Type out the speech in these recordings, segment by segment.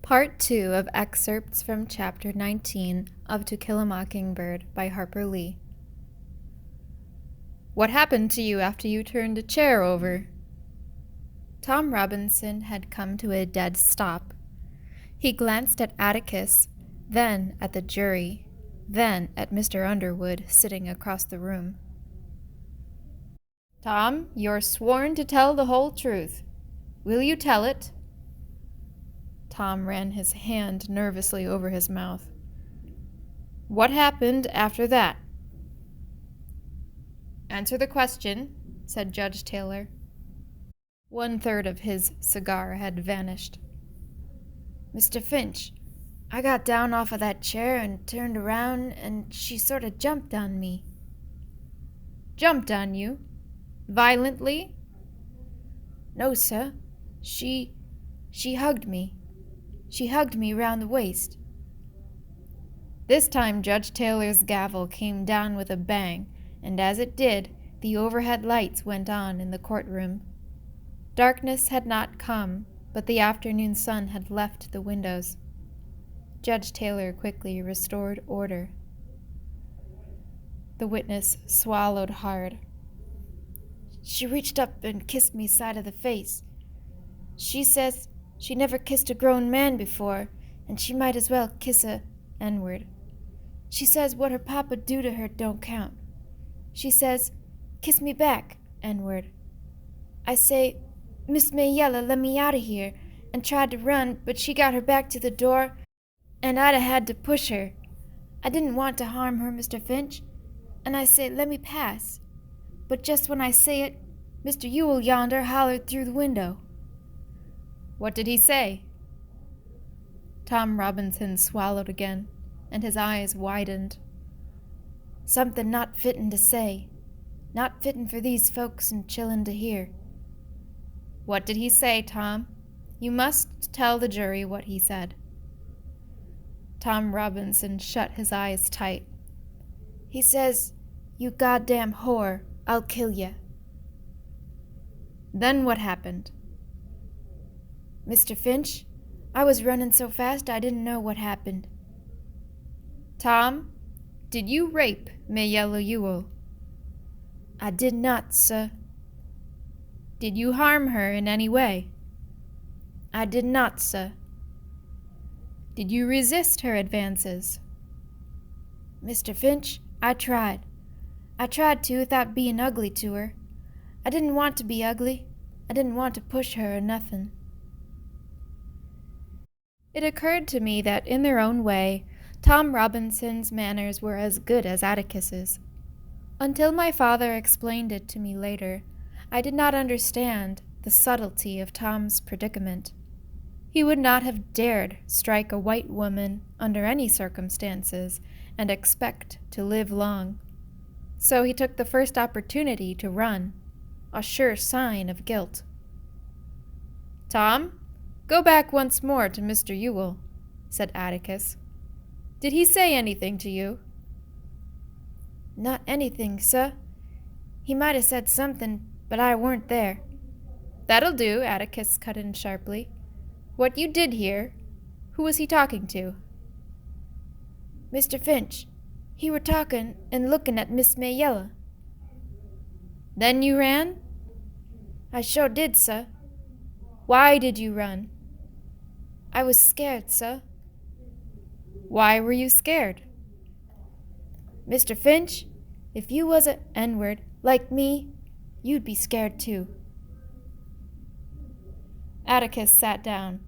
Part 2 of excerpts from Chapter 19 of To Kill a Mockingbird by Harper Lee. What happened to you after you turned a chair over? Tom Robinson had come to a dead stop. He glanced at Atticus, then at the jury, then at Mr. Underwood sitting across the room. Tom, you're sworn to tell the whole truth. Will you tell it? Tom ran his hand nervously over his mouth. What happened after that? Answer the question, said Judge Taylor. 1/3 of his cigar had vanished. Mr. Finch, I got down off of that chair and turned around, and she sort of jumped on me. Jumped on you? Violently? No, sir. She hugged me. She hugged me round the waist. This time Judge Taylor's gavel came down with a bang, and as it did, the overhead lights went on in the courtroom. Darkness had not come, but the afternoon sun had left the windows. Judge Taylor quickly restored order. The witness swallowed hard. She reached up and kissed me side of the face. She says she never kissed a grown man before, and she might as well kiss a N-word. She says what her papa do to her don't count. She says, kiss me back, N-word. I say, Miss Mayella, let me out of here, and tried to run, but she got her back to the door, and I'd 'a' had to push her. I didn't want to harm her, Mr. Finch, and I say, let me pass. But just when I say it, Mr. Ewell yonder hollered through the window. What did he say? Tom Robinson swallowed again, and his eyes widened. Something not fittin' to say, not fittin' for these folks and chillin' to hear. What did he say, Tom? You must tell the jury what he said. Tom Robinson shut his eyes tight. He says, you goddamn whore, I'll kill ya. Then what happened? Mr. Finch, I was running so fast I didn't know what happened. Tom, did you rape Mayella Ewell? I did not, sir. Did you harm her in any way? I did not, sir. Did you resist her advances? Mr. Finch, I tried. I tried to without being ugly to her. I didn't want to be ugly. I didn't want to push her or nothing. It occurred to me that in their own way, Tom Robinson's manners were as good as Atticus's. Until my father explained it to me later, I did not understand the subtlety of Tom's predicament. He would not have dared strike a white woman under any circumstances and expect to live long. So he took the first opportunity to run, a sure sign of guilt. Tom, go back once more to Mr. Ewell, said Atticus. Did he say anything to you? Not anything, sir. He might have said something, but I weren't there. That'll do, Atticus cut in sharply. What you did hear, who was he talking to? Mr. Finch. He were talking and looking at Miss Mayella. Then you ran? I sure did, sir. Why did you run? I was scared, sir. Why were you scared? Mr. Finch, if you was a N-word like me, you'd be scared too. Atticus sat down.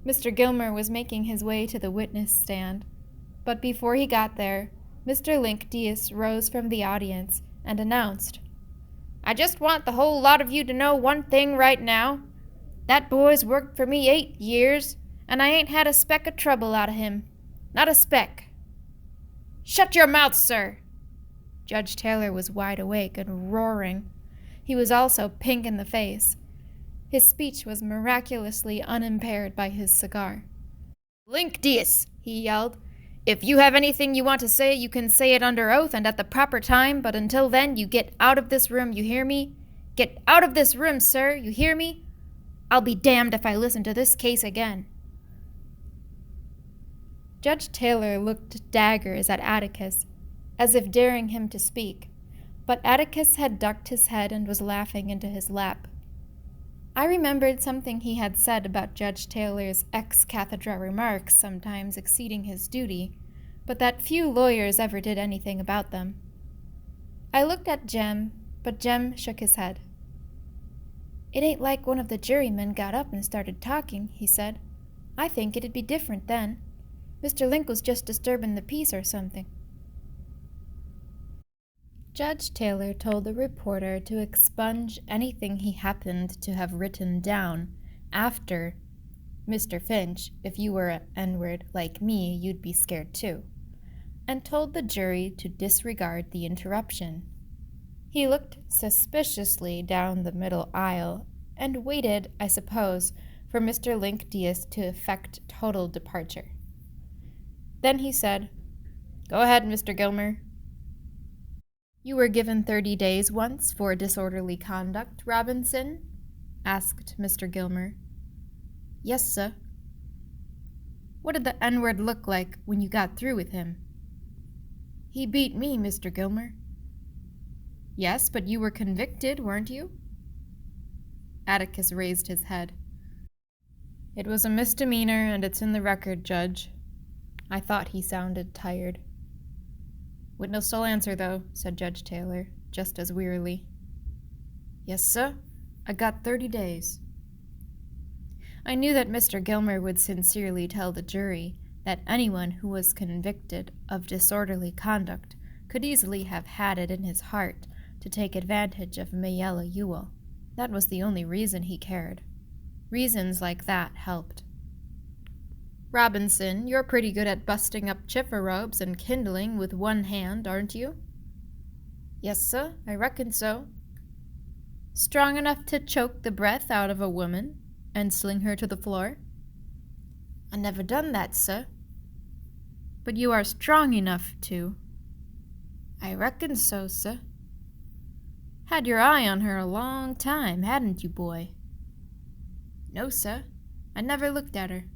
Mr. Gilmer was making his way to the witness stand, but before he got there, Mr. Linkdius rose from the audience and announced, I just want the whole lot of you to know one thing right now. That boy's worked for me 8 years, and I ain't had a speck of trouble out of him. Not a speck. Shut your mouth, sir! Judge Taylor was wide awake and roaring. He was also pink in the face. His speech was miraculously unimpaired by his cigar. Linkdius, he yelled. If you have anything you want to say, you can say it under oath and at the proper time, but until then, you get out of this room, you hear me? Get out of this room, sir, you hear me? I'll be damned if I listen to this case again. Judge Taylor looked daggers at Atticus, as if daring him to speak, but Atticus had ducked his head and was laughing into his lap. I remembered something he had said about Judge Taylor's ex-cathedra remarks sometimes exceeding his duty, but that few lawyers ever did anything about them. I looked at Jem, but Jem shook his head. "It ain't like one of the jurymen got up and started talking," he said. "I think it'd be different then. Mr. Link was just disturbing the peace or something." Judge Taylor told the reporter to expunge anything he happened to have written down after "Mr. Finch, if you were an N-word like me, you'd be scared too," and told the jury to disregard the interruption. He looked suspiciously down the middle aisle and waited, I suppose, for Mr. Link Diaz to effect total departure. Then he said, "Go ahead, Mr. Gilmer." "You were given 30 days once for disorderly conduct, Robinson?" asked Mr. Gilmer. "Yes, sir." "What did the N-word look like when you got through with him?" "He beat me, Mr. Gilmer." "Yes, but you were convicted, weren't you?" Atticus raised his head. "It was a misdemeanor, and it's in the record, Judge." I thought he sounded tired. "Witness will answer, though," said Judge Taylor, just as wearily. "Yes, sir. I got 30 days. I knew that Mr. Gilmer would sincerely tell the jury that anyone who was convicted of disorderly conduct could easily have had it in his heart to take advantage of Mayella Ewell. That was the only reason he cared. Reasons like that helped. "Robinson, you're pretty good at busting up chifferobes and kindling with one hand, aren't you?" "Yes, sir, I reckon so." "Strong enough to choke the breath out of a woman and sling her to the floor?" "I never done that, sir." "But you are strong enough to." "I reckon so, sir." "Had your eye on her a long time, hadn't you, boy?" "No, sir. I never looked at her."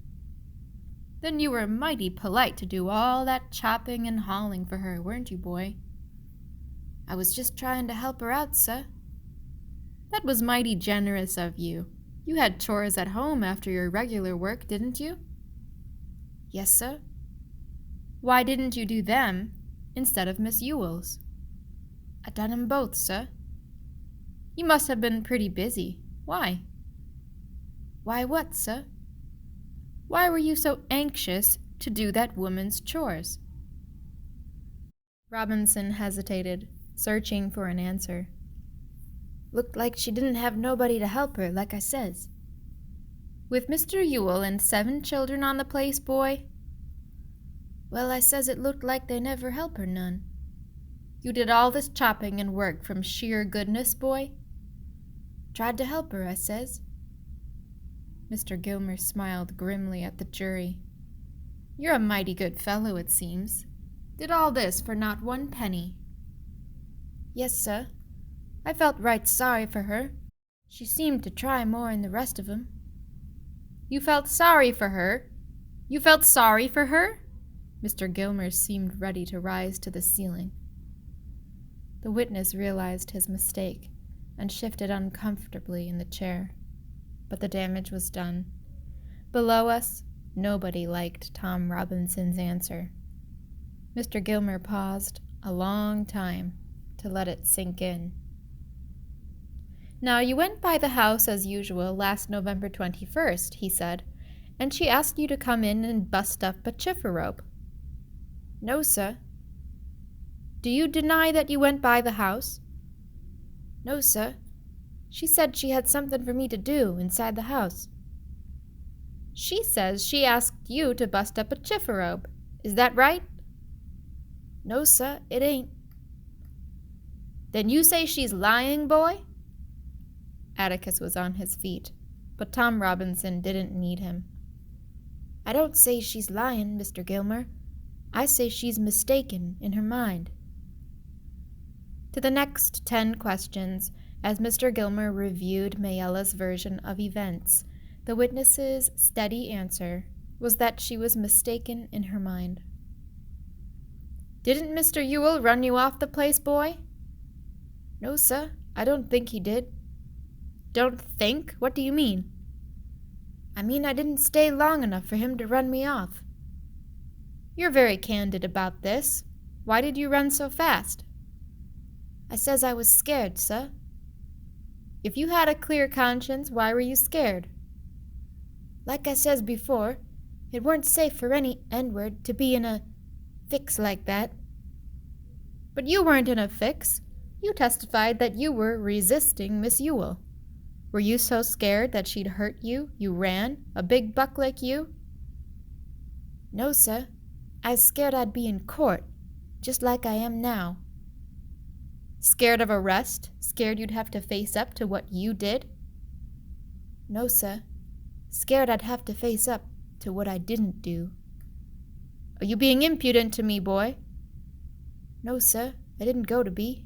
"Then you were mighty polite to do all that chopping and hauling for her, weren't you, boy?" "I was just trying to help her out, sir." "That was mighty generous of you. You had chores at home after your regular work, didn't you?" "Yes, sir." "Why didn't you do them instead of Miss Ewell's?" "I done 'em both, sir." "You must have been pretty busy. Why?" "Why what, sir?" "Why were you so anxious to do that woman's chores?" Robinson hesitated, searching for an answer. "Looked like she didn't have nobody to help her, like I says." "With Mr. Ewell and 7 children on the place, boy?" "Well, I says it looked like they never help her none." "You did all this chopping and work from sheer goodness, boy?" "Tried to help her, I says." Mr. Gilmer smiled grimly at the jury. "You're a mighty good fellow, it seems. Did all this for not 1 penny." "Yes, sir. I felt right sorry for her. She seemed to try more'n the rest of 'em." "You felt sorry for her? You felt sorry for her?" Mr. Gilmer seemed ready to rise to the ceiling. The witness realized his mistake and shifted uncomfortably in the chair. But the damage was done. Below us, nobody liked Tom Robinson's answer. Mr. Gilmer paused a long time to let it sink in. "Now, you went by the house as usual last November 21st, he said, and she asked you to come in and bust up a chifferobe." "No, sir." "Do you deny that you went by the house?" "No, sir. She said she had something for me to do inside the house." "She says she asked you to bust up a chifferobe. Is that right?" "No, sir, it ain't." "Then you say she's lying, boy?" Atticus was on his feet, but Tom Robinson didn't need him. "I don't say she's lying, Mr. Gilmer. I say she's mistaken in her mind." To the next 10 questions, as Mr. Gilmer reviewed Mayella's version of events, the witness's steady answer was that she was mistaken in her mind. "Didn't Mr. Ewell run you off the place, boy?" "No, sir, I don't think he did." "Don't think? What do you mean?" "I mean I didn't stay long enough for him to run me off." "You're very candid about this. Why did you run so fast?" "I says I was scared, sir." "If you had a clear conscience, why were you scared?" "Like I says before, it weren't safe for any N-word to be in a fix like that." "But you weren't in a fix. You testified that you were resisting Miss Ewell. Were you so scared that she'd hurt you, you ran, a big buck like you?" "No, sir. I was scared I'd be in court, just like I am now." "Scared of arrest? Scared you'd have to face up to what you did?" "No, sir. Scared I'd have to face up to what I didn't do." "Are you being impudent to me, boy?" "No, sir. I didn't go to be."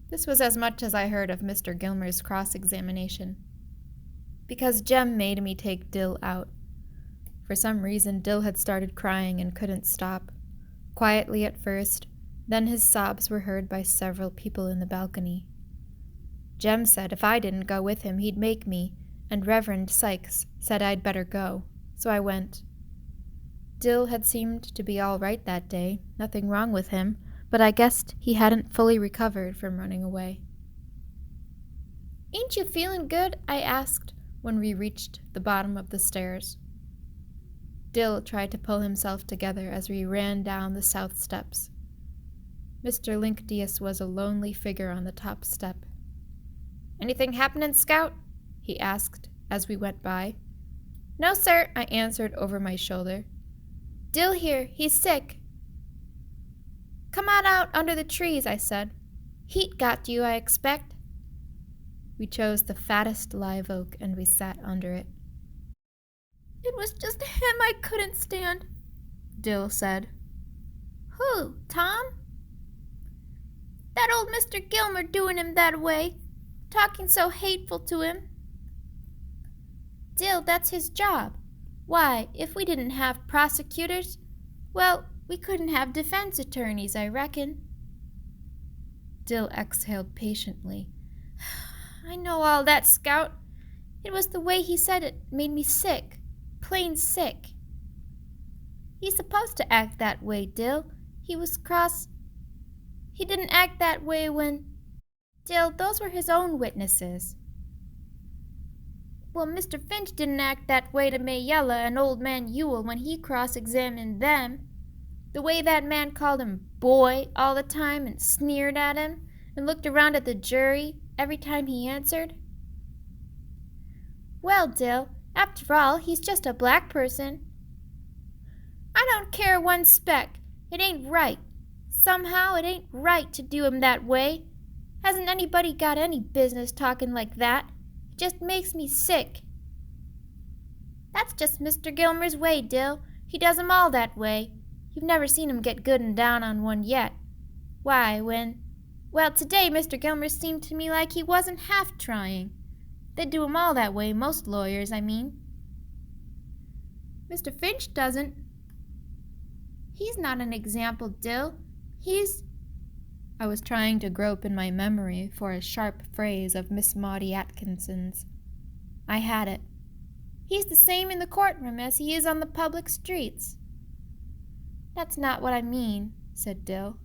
This was as much as I heard of Mr. Gilmer's cross-examination, because Jem made me take Dill out. For some reason, Dill had started crying and couldn't stop. Quietly at first, then his sobs were heard by several people in the balcony. Jem said if I didn't go with him, he'd make me, and Reverend Sykes said I'd better go, so I went. Dill had seemed to be all right that day, nothing wrong with him, but I guessed he hadn't fully recovered from running away. "Ain't you feeling good?" I asked when we reached the bottom of the stairs. Dill tried to pull himself together as we ran down the south steps. Mr. Linkdius was a lonely figure on the top step. "Anything happening, Scout?" he asked as we went by. "No, sir," I answered over my shoulder. "Dill here, he's sick." "Come on out under the trees," I said. "Heat got you, I expect." We chose the fattest live oak and we sat under it. "It was just him I couldn't stand," Dill said. "Who, Tom?" "That old Mr. Gilmer doing him that way, talking so hateful to him." "Dill, that's his job. Why, if we didn't have prosecutors, well, we couldn't have defense attorneys, I reckon." Dill exhaled patiently. "I know all that, Scout. It was the way he said it made me sick, plain sick." "He's supposed to act that way, Dill. He was cross. He didn't act that way when—" "Dill, those were his own witnesses." "Well, Mr. Finch didn't act that way to Mayella and old man Ewell when he cross-examined them. The way that man called him 'boy' all the time and sneered at him and looked around at the jury every time he answered." "Well, Dill, after all, he's just a black person." "I don't care one speck. It ain't right. Somehow it ain't right to do him that way. Hasn't anybody got any business talking like that? It just makes me sick." "That's just Mr. Gilmer's way, Dill. He does 'em all that way. You've never seen him get good and down on one yet. Why, well, today Mr. Gilmer seemed to me like he wasn't half trying. They do 'em all that way, most lawyers, I mean." "Mr. Finch doesn't." "He's not an example, Dill. He's—" I was trying to grope in my memory for a sharp phrase of Miss Maudie Atkinson's. I had it. "He's the same in the courtroom as he is on the public streets." "That's not what I mean," said Dill.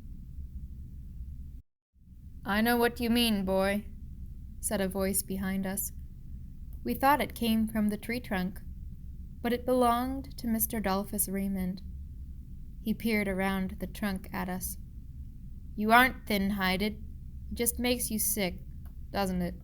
"I know what you mean, boy," said a voice behind us. We thought it came from the tree trunk, but it belonged to Mr. Dolphus Raymond. He peered around the trunk at us. "You aren't thin-hided. It just makes you sick, doesn't it?"